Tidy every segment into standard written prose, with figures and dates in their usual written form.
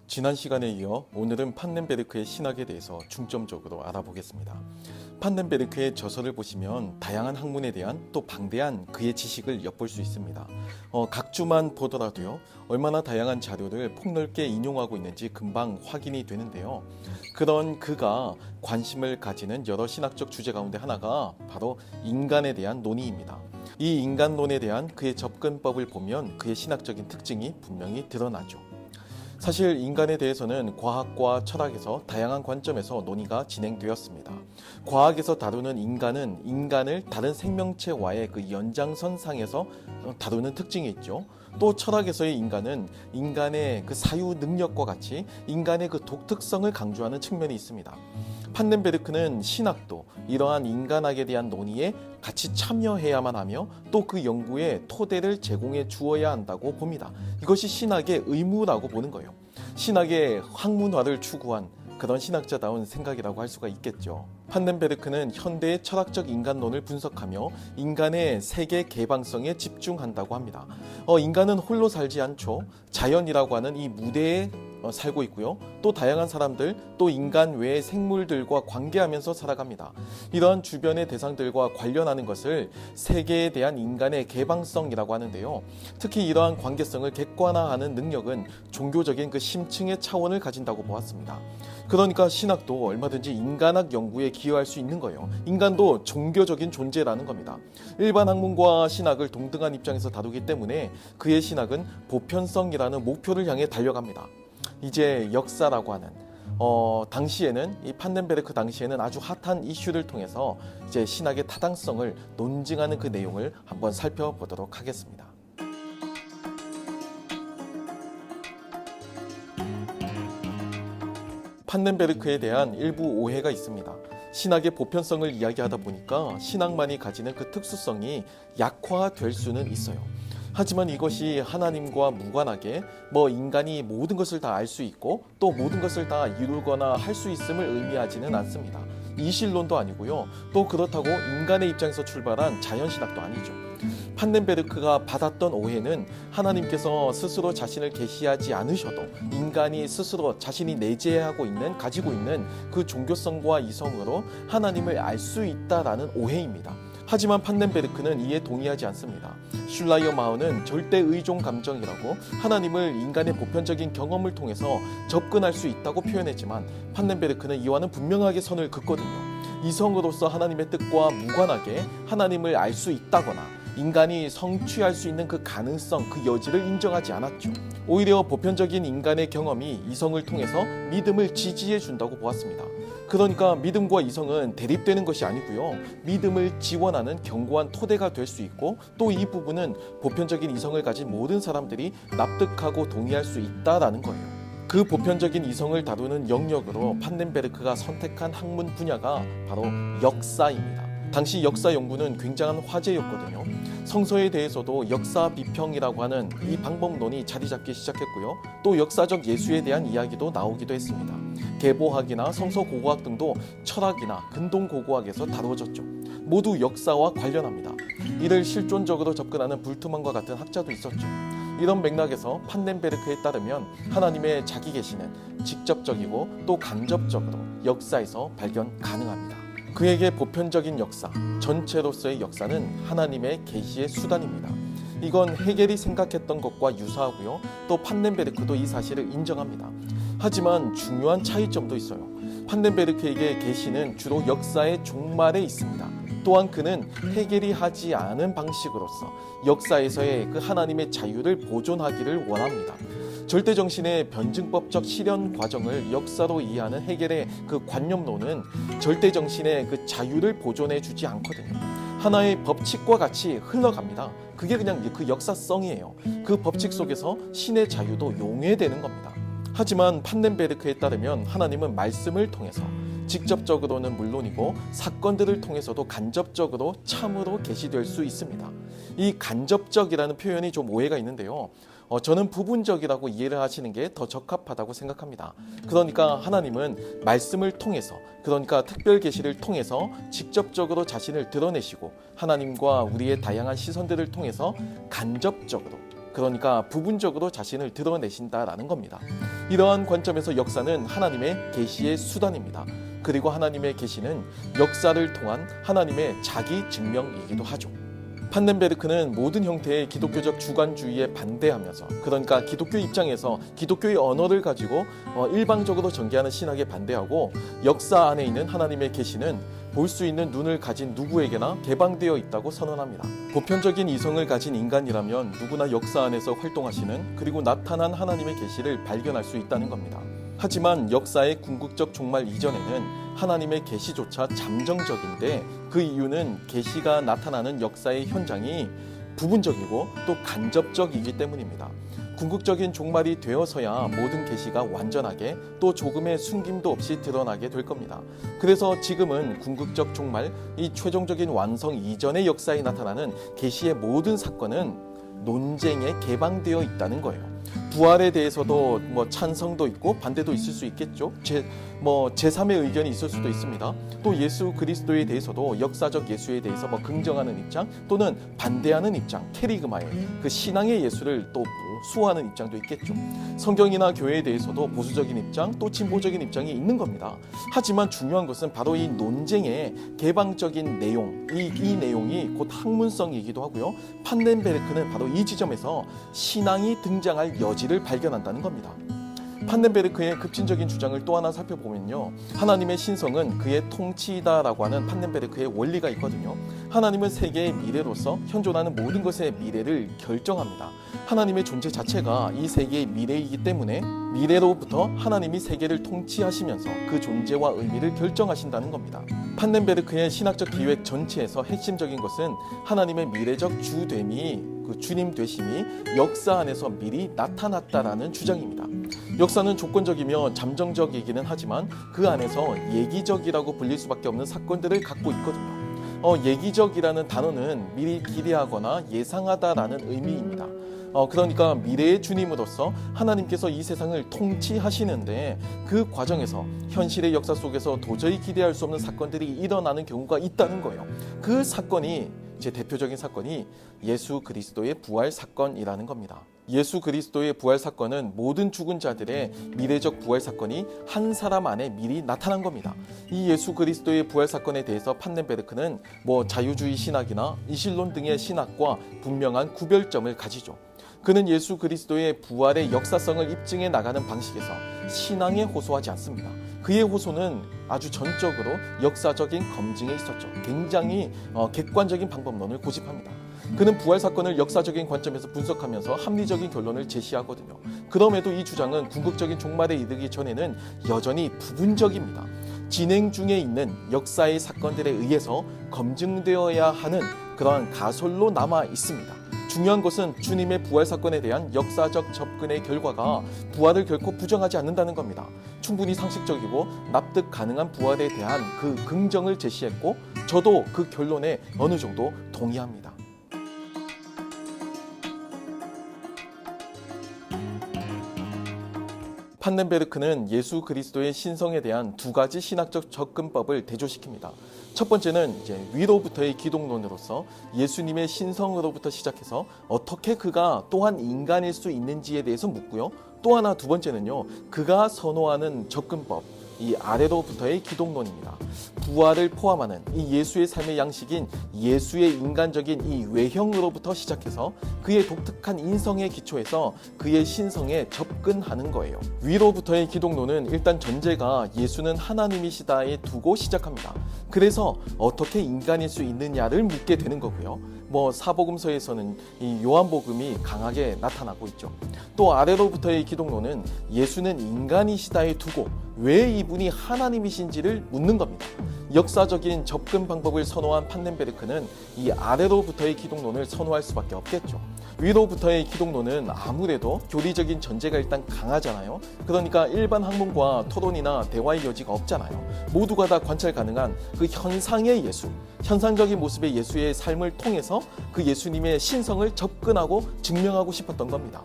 지난 시간에 이어 오늘은 판넨베르크의 신학에 대해서 중점적으로 알아보겠습니다. 판넨베르크의 저서를 보시면 다양한 학문에 대한 또 방대한 그의 지식을 엿볼 수 있습니다. 각주만 보더라도요, 얼마나 다양한 자료를 폭넓게 인용하고 있는지 금방 확인이 되는데요. 그런 그가 관심을 가지는 여러 신학적 주제 가운데 하나가 바로 인간에 대한 논의입니다. 이 인간론에 대한 그의 접근법을 보면 그의 신학적인 특징이 분명히 드러나죠. 사실 인간에 대해서는 과학과 철학에서 다양한 관점에서 논의가 진행되었습니다. 과학에서 다루는 인간은 인간을 다른 생명체와의 그 연장선상에서 다루는 특징이 있죠. 또 철학에서의 인간은 인간의 그 사유 능력과 같이 인간의 그 독특성을 강조하는 측면이 있습니다. 판넨베르크는 신학도 이러한 인간학에 대한 논의에 같이 참여해야만 하며 또 그 연구에 토대를 제공해 주어야 한다고 봅니다. 이것이 신학의 의무라고 보는 거예요. 신학의 학문화를 추구한 그런 신학자다운 생각이라고 할 수가 있겠죠. 판넨베르크는 현대의 철학적 인간론을 분석하며 인간의 세계 개방성에 집중한다고 합니다. 인간은 홀로 살지 않죠. 자연이라고 하는 이 무대에 살고 있고요. 또 다양한 사람들, 또 인간 외의 생물들과 관계하면서 살아갑니다. 이러한 주변의 대상들과 관련하는 것을 세계에 대한 인간의 개방성이라고 하는데요. 특히 이러한 관계성을 객관화하는 능력은 종교적인 그 심층의 차원을 가진다고 보았습니다. 그러니까 신학도 얼마든지 인간학 연구에 기여할 수 있는 거예요. 인간도 종교적인 존재라는 겁니다. 일반 학문과 신학을 동등한 입장에서 다루기 때문에 그의 신학은 보편성이라는 목표를 향해 달려갑니다. 이제 역사라고 하는 당시에는 이 판넨베르크 당시에는 아주 핫한 이슈를 통해서 이제 신학의 타당성을 논증하는 그 내용을 한번 살펴보도록 하겠습니다. 판넨베르크에 대한 일부 오해가 있습니다. 신학의 보편성을 이야기하다 보니까 신학만이 가지는 그 특수성이 약화될 수는 있어요. 하지만 이것이 하나님과 무관하게 인간이 모든 것을 다 알 수 있고 또 모든 것을 다 이루거나 할 수 있음을 의미하지는 않습니다. 이실론도 아니고요. 또 그렇다고 인간의 입장에서 출발한 자연신학도 아니죠. 판넨베르크가 받았던 오해는 하나님께서 스스로 자신을 계시하지 않으셔도 인간이 스스로 자신이 가지고 있는 그 종교성과 이성으로 하나님을 알 수 있다라는 오해입니다. 하지만 판넨베르크는 이에 동의하지 않습니다. 슐라이어마우는 절대 의존 감정이라고 하나님을 인간의 보편적인 경험을 통해서 접근할 수 있다고 표현했지만 판넨베르크는 이와는 분명하게 선을 긋거든요. 이성으로서 하나님의 뜻과 무관하게 하나님을 알 수 있다거나 인간이 성취할 수 있는 그 가능성, 그 여지를 인정하지 않았죠. 오히려 보편적인 인간의 경험이 이성을 통해서 믿음을 지지해 준다고 보았습니다. 그러니까 믿음과 이성은 대립되는 것이 아니고요. 믿음을 지원하는 견고한 토대가 될 수 있고 또 이 부분은 보편적인 이성을 가진 모든 사람들이 납득하고 동의할 수 있다라는 거예요. 그 보편적인 이성을 다루는 영역으로 판넨베르크가 선택한 학문 분야가 바로 역사입니다. 당시 역사 연구는 굉장한 화제였거든요. 성서에 대해서도 역사 비평이라고 하는 이 방법론이 자리 잡기 시작했고요. 또 역사적 예수에 대한 이야기도 나오기도 했습니다. 계보학이나 성서 고고학 등도 철학이나 근동 고고학에서 다루어졌죠. 모두 역사와 관련합니다. 이를 실존적으로 접근하는 불트만과 같은 학자도 있었죠. 이런 맥락에서 판넨베르크에 따르면 하나님의 자기 계시는 직접적이고 또 간접적으로 역사에서 발견 가능합니다. 그에게 보편적인 역사, 전체로서의 역사는 하나님의 계시의 수단입니다. 이건 헤겔이 생각했던 것과 유사하고요. 또 판넨베르크도 이 사실을 인정합니다. 하지만 중요한 차이점도 있어요. 판넨베르크에게 계시는 주로 역사의 종말에 있습니다. 또한 그는 헤겔이 하지 않은 방식으로서 역사에서의 그 하나님의 자유를 보존하기를 원합니다. 절대정신의 변증법적 실현 과정을 역사로 이해하는 헤겔의 그 관념론은 절대정신의 그 자유를 보존해 주지 않거든요. 하나의 법칙과 같이 흘러갑니다. 그게 그냥 그 역사성이에요. 그 법칙 속에서 신의 자유도 용해되는 겁니다. 하지만 판넨베르크에 따르면 하나님은 말씀을 통해서 직접적으로는 물론이고 사건들을 통해서도 간접적으로 참으로 계시될 수 있습니다. 이 간접적이라는 표현이 좀 오해가 있는데요. 저는 부분적이라고 이해를 하시는 게 더 적합하다고 생각합니다. 그러니까 하나님은 말씀을 통해서, 그러니까 특별 계시를 통해서 직접적으로 자신을 드러내시고 하나님과 우리의 다양한 시선들을 통해서 간접적으로 그러니까 부분적으로 자신을 드러내신다라는 겁니다. 이러한 관점에서 역사는 하나님의 계시의 수단입니다. 그리고 하나님의 계시는 역사를 통한 하나님의 자기 증명이기도 하죠. 판넨베르크는 모든 형태의 기독교적 주관주의에 반대하면서, 그러니까 기독교 입장에서 기독교의 언어를 가지고 일방적으로 전개하는 신학에 반대하고, 역사 안에 있는 하나님의 계시는 볼 수 있는 눈을 가진 누구에게나 개방되어 있다고 선언합니다. 보편적인 이성을 가진 인간이라면 누구나 역사 안에서 활동하시는, 그리고 나타난 하나님의 계시를 발견할 수 있다는 겁니다. 하지만 역사의 궁극적 종말 이전에는 하나님의 계시조차 잠정적인데, 그 이유는 계시가 나타나는 역사의 현장이 부분적이고 또 간접적이기 때문입니다. 궁극적인 종말이 되어서야 모든 계시가 완전하게 또 조금의 숨김도 없이 드러나게 될 겁니다. 그래서 지금은 궁극적 종말, 이 최종적인 완성 이전의 역사에 나타나는 계시의 모든 사건은 논쟁에 개방되어 있다는 거예요. 부활에 대해서도 찬성도 있고 반대도 있을 수 있겠죠. 제3의 의견이 있을 수도 있습니다. 또 예수 그리스도에 대해서도 역사적 예수에 대해서 긍정하는 입장 또는 반대하는 입장, 캐리그마의 그 신앙의 예수를 또 수호하는 입장도 있겠죠. 성경이나 교회에 대해서도 보수적인 입장 또 진보적인 입장이 있는 겁니다. 하지만 중요한 것은 바로 이 논쟁의 개방적인 내용, 이 내용이 곧 학문성이기도 하고요. 판넨베르크는 바로 이 지점에서 신앙이 등장할 여지를 발견한다는 겁니다. 판넨베르크의 급진적인 주장을 또 하나 살펴보면요, 하나님의 신성은 그의 통치이다라고 하는 판넨베르크의 원리가 있거든요. 하나님은 세계의 미래로서 현존하는 모든 것의 미래를 결정합니다. 하나님의 존재 자체가 이 세계의 미래이기 때문에 미래로부터 하나님이 세계를 통치하시면서 그 존재와 의미를 결정하신다는 겁니다. 판넨베르크의 신학적 기획 전체에서 핵심적인 것은 하나님의 미래적 주됨이, 그 주님 되심이 역사 안에서 미리 나타났다라는 주장입니다. 역사는 조건적이며 잠정적이기는 하지만 그 안에서 예기적이라고 불릴 수밖에 없는 사건들을 갖고 있거든요. 예기적이라는 단어는 미리 기대하거나 예상하다라는 의미입니다. 그러니까 미래의 주님으로서 하나님께서 이 세상을 통치하시는데, 그 과정에서 현실의 역사 속에서 도저히 기대할 수 없는 사건들이 일어나는 경우가 있다는 거예요. 그 사건이, 제 대표적인 사건이 예수 그리스도의 부활 사건이라는 겁니다. 예수 그리스도의 부활 사건은 모든 죽은 자들의 미래적 부활 사건이 한 사람 안에 미리 나타난 겁니다. 이 예수 그리스도의 부활 사건에 대해서 판넨베르크는 자유주의 신학이나 이실론 등의 신학과 분명한 구별점을 가지죠. 그는 예수 그리스도의 부활의 역사성을 입증해 나가는 방식에서 신앙에 호소하지 않습니다. 그의 호소는 아주 전적으로 역사적인 검증에 있었죠. 굉장히 객관적인 방법론을 고집합니다. 그는 부활 사건을 역사적인 관점에서 분석하면서 합리적인 결론을 제시하거든요. 그럼에도 이 주장은 궁극적인 종말에 이르기 전에는 여전히 부분적입니다. 진행 중에 있는 역사의 사건들에 의해서 검증되어야 하는 그러한 가설로 남아 있습니다. 중요한 것은 주님의 부활 사건에 대한 역사적 접근의 결과가 부활을 결코 부정하지 않는다는 겁니다. 충분히 상식적이고 납득 가능한 부활에 대한 그 긍정을 제시했고, 저도 그 결론에 어느 정도 동의합니다. 판넨베르크는 예수 그리스도의 신성에 대한 두 가지 신학적 접근법을 대조시킵니다. 첫 번째는 위로부터의 기독론으로서 예수님의 신성으로부터 시작해서 어떻게 그가 또한 인간일 수 있는지에 대해서 묻고요. 또 하나, 두 번째는요, 그가 선호하는 접근법, 이 아래로부터의 기독론입니다. 부활을 포함하는 이 예수의 삶의 양식인 예수의 인간적인 이 외형으로부터 시작해서 그의 독특한 인성의 기초에서 그의 신성에 접근하는 거예요. 위로부터의 기독론은 일단 전제가 예수는 하나님이시다에 두고 시작합니다. 그래서 어떻게 인간일 수 있느냐를 묻게 되는 거고요. 사복음서에서는 이 요한복음이 강하게 나타나고 있죠. 또 아래로부터의 기독론은 예수는 인간이시다에 두고 왜 이분이 하나님이신지를 묻는 겁니다. 역사적인 접근 방법을 선호한 판넨베르크는 이 아래로부터의 기독론을 선호할 수밖에 없겠죠. 위로부터의 기독론은 아무래도 교리적인 전제가 일단 강하잖아요. 그러니까 일반 학문과 토론이나 대화의 여지가 없잖아요. 모두가 다 관찰 가능한 그 현상의 예수, 현상적인 모습의 예수의 삶을 통해서 그 예수님의 신성을 접근하고 증명하고 싶었던 겁니다.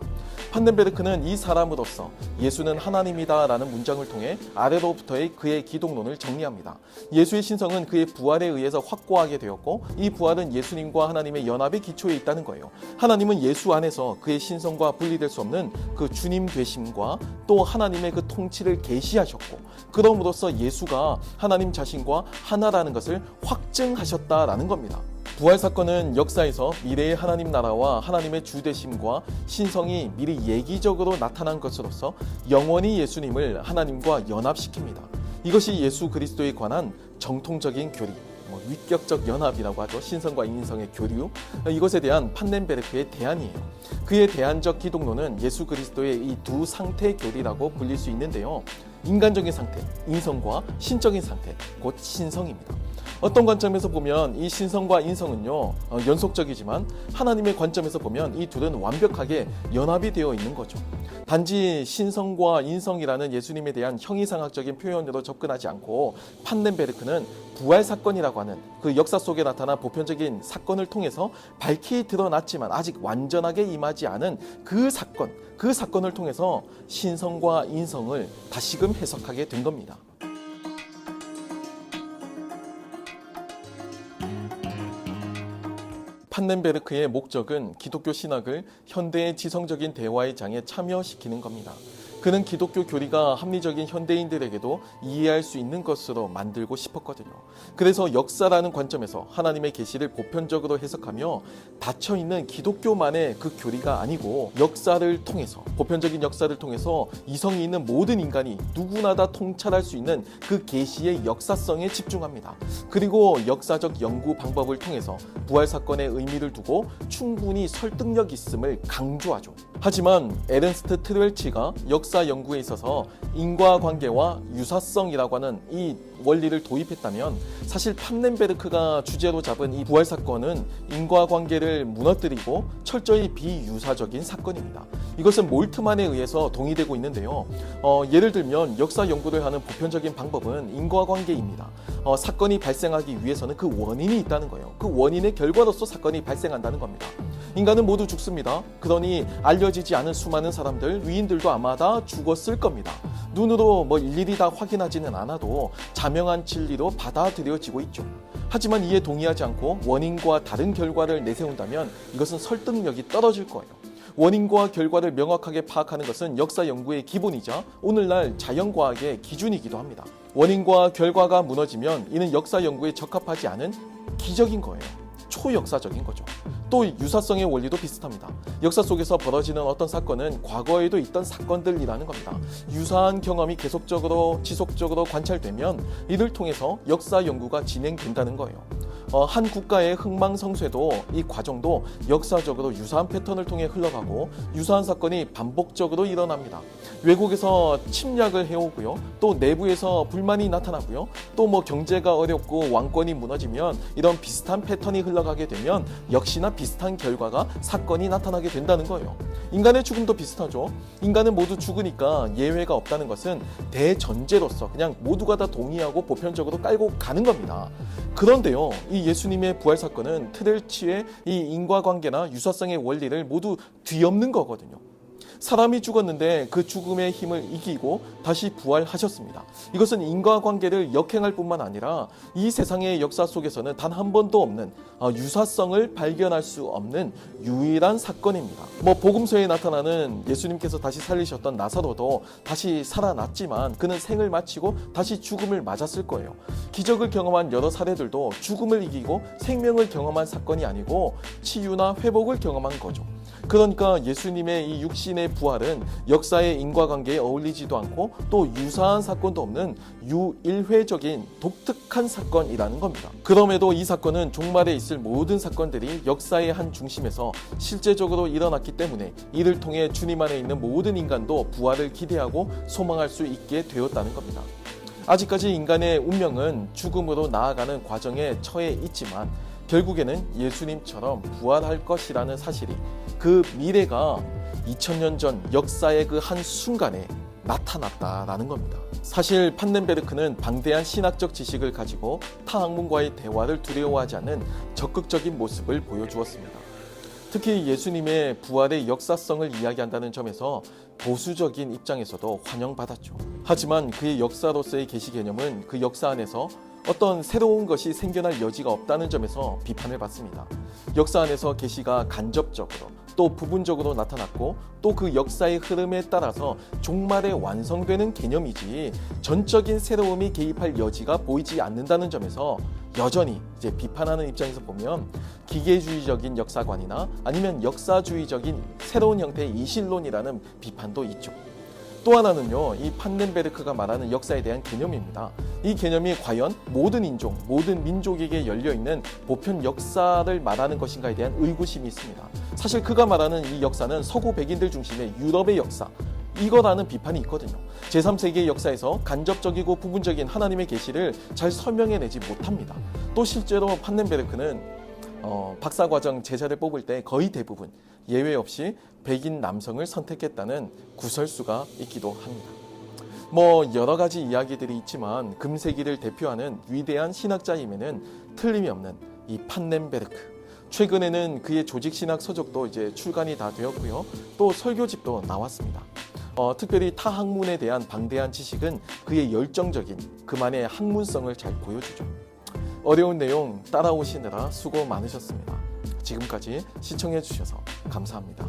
판덴베르크는 이 사람으로서 예수는 하나님이다 라는 문장을 통해 아래로부터의 그의 기독론을 정리합니다. 예수의 신성은 그의 부활에 의해서 확고하게 되었고, 이 부활은 예수님과 하나님의 연합의 기초에 있다는 거예요. 하나님은 예수 안에서 그의 신성과 분리될 수 없는 그 주님 되심과 또 하나님의 그 통치를 계시하셨고, 그럼으로써 예수가 하나님 자신과 하나라는 것을 확증하셨다라는 겁니다. 부활 사건은 역사에서 미래의 하나님 나라와 하나님의 주되심과 신성이 미리 예기적으로 나타난 것으로서 영원히 예수님을 하나님과 연합시킵니다. 이것이 예수 그리스도에 관한 정통적인 교리, 위격적 연합이라고 하죠. 신성과 인성의 교류, 이것에 대한 판덴베르크의 대안이에요. 그의 대안적 기독론은 예수 그리스도의 이 두 상태의 교리라고 불릴 수 있는데요. 인간적인 상태, 인성과 신적인 상태, 곧 신성입니다. 어떤 관점에서 보면 이 신성과 인성은요, 연속적이지만 하나님의 관점에서 보면 이 둘은 완벽하게 연합이 되어 있는 거죠. 단지 신성과 인성이라는 예수님에 대한 형이상학적인 표현으로 접근하지 않고, 판덴베르크는 부활 사건이라고 하는 그 역사 속에 나타난 보편적인 사건을 통해서 밝히 드러났지만 아직 완전하게 임하지 않은 그 사건을 통해서 신성과 인성을 다시금 해석하게 된 겁니다. 판덴베르크의 목적은 기독교 신학을 현대의 지성적인 대화의 장에 참여시키는 겁니다. 그는 기독교 교리가 합리적인 현대인들에게도 이해할 수 있는 것으로 만들고 싶었거든요. 그래서 역사라는 관점에서 하나님의 계시를 보편적으로 해석하며 닫혀있는 기독교만의 그 교리가 아니고, 역사를 통해서, 보편적인 역사를 통해서 이성이 있는 모든 인간이 누구나 다 통찰할 수 있는 그 계시의 역사성에 집중합니다. 그리고 역사적 연구 방법을 통해서 부활 사건의 의미를 두고 충분히 설득력 있음을 강조하죠. 하지만 에른스트 트웰치가 역사 연구에 있어서 인과관계와 유사성이라고 하는 이 원리를 도입했다면, 사실 판덴베르크가 주제로 잡은 이 부활 사건은 인과관계를 무너뜨리고 철저히 비유사적인 사건입니다. 이것은 몰트만에 의해서 동의되고 있는데요. 예를 들면 역사 연구를 하는 보편적인 방법은 인과관계입니다. 사건이 발생하기 위해서는 그 원인이 있다는 거예요. 그 원인의 결과로서 사건이 발생한다는 겁니다. 인간은 모두 죽습니다. 그러니 알려지지 않은 수많은 사람들, 위인들도 아마 다 죽었을 겁니다. 눈으로 일일이 다 확인하지는 않아도 자명한 진리로 받아들여지고 있죠. 하지만 이에 동의하지 않고 원인과 다른 결과를 내세운다면 이것은 설득력이 떨어질 거예요. 원인과 결과를 명확하게 파악하는 것은 역사 연구의 기본이자 오늘날 자연과학의 기준이기도 합니다. 원인과 결과가 무너지면 이는 역사 연구에 적합하지 않은 기적인 거예요. 초역사적인 거죠. 또 유사성의 원리도 비슷합니다. 역사 속에서 벌어지는 어떤 사건은 과거에도 있던 사건들이라는 겁니다. 유사한 경험이 계속적으로 지속적으로 관찰되면 이를 통해서 역사 연구가 진행된다는 거예요. 한 국가의 흥망성쇠도, 이 과정도 역사적으로 유사한 패턴을 통해 흘러가고 유사한 사건이 반복적으로 일어납니다. 외국에서 침략을 해오고요, 또 내부에서 불만이 나타나고요, 또 경제가 어렵고 왕권이 무너지면 이런 비슷한 패턴이 흘러가게 되면 역시나 비슷한 결과가, 사건이 나타나게 된다는 거예요. 인간의 죽음도 비슷하죠. 인간은 모두 죽으니까 예외가 없다는 것은 대전제로서 그냥 모두가 다 동의하고 보편적으로 깔고 가는 겁니다. 그런데요, 이 예수님의 부활 사건은 트웰치의 이 인과관계나 유사성의 원리를 모두 뒤엎는 거거든요. 사람이 죽었는데 그 죽음의 힘을 이기고 다시 부활하셨습니다. 이것은 인과관계를 역행할 뿐만 아니라 이 세상의 역사 속에서는 단 한 번도 없는 유사성을 발견할 수 없는 유일한 사건입니다. 복음서에 나타나는 예수님께서 다시 살리셨던 나사로도 다시 살아났지만 그는 생을 마치고 다시 죽음을 맞았을 거예요. 기적을 경험한 여러 사례들도 죽음을 이기고 생명을 경험한 사건이 아니고 치유나 회복을 경험한 거죠. 그러니까 예수님의 이 육신의 부활은 역사의 인과관계에 어울리지도 않고 또 유사한 사건도 없는 유일회적인 독특한 사건이라는 겁니다. 그럼에도 이 사건은 종말에 있을 모든 사건들이 역사의 한 중심에서 실제적으로 일어났기 때문에 이를 통해 주님 안에 있는 모든 인간도 부활을 기대하고 소망할 수 있게 되었다는 겁니다. 아직까지 인간의 운명은 죽음으로 나아가는 과정에 처해 있지만 결국에는 예수님처럼 부활할 것이라는 사실이, 그 미래가 2000년 전 역사의 그 한 순간에 나타났다라는 겁니다. 사실 판넨베르크는 방대한 신학적 지식을 가지고 타 학문과의 대화를 두려워하지 않는 적극적인 모습을 보여주었습니다. 특히 예수님의 부활의 역사성을 이야기한다는 점에서 보수적인 입장에서도 환영받았죠. 하지만 그의 역사로서의 계시 개념은 그 역사 안에서 어떤 새로운 것이 생겨날 여지가 없다는 점에서 비판을 받습니다. 역사 안에서 계시가 간접적으로 또 부분적으로 나타났고 또 그 역사의 흐름에 따라서 종말에 완성되는 개념이지 전적인 새로움이 개입할 여지가 보이지 않는다는 점에서 여전히 이제 비판하는 입장에서 보면 기계주의적인 역사관이나 아니면 역사주의적인 새로운 형태의 이실론이라는 비판도 있죠. 또 하나는요, 이 판넨베르크가 말하는 역사에 대한 개념입니다. 이 개념이 과연 모든 인종, 모든 민족에게 열려있는 보편 역사를 말하는 것인가에 대한 의구심이 있습니다. 사실 그가 말하는 이 역사는 서구 백인들 중심의 유럽의 역사, 이거라는 비판이 있거든요. 제3세기의 역사에서 간접적이고 부분적인 하나님의 계시를 잘 설명해내지 못합니다. 또 실제로 판넨베르크는 박사과정 제자를 뽑을 때 거의 대부분 예외 없이 백인 남성을 선택했다는 구설수가 있기도 합니다. 여러 가지 이야기들이 있지만 금세기를 대표하는 위대한 신학자임에는 틀림이 없는 이 판넨베르크. 최근에는 그의 조직신학 서적도 이제 출간이 다 되었고요. 또 설교집도 나왔습니다. 특별히 타 학문에 대한 방대한 지식은 그의 열정적인 그만의 학문성을 잘 보여주죠. 어려운 내용 따라오시느라 수고 많으셨습니다. 지금까지 시청해 주셔서 감사합니다.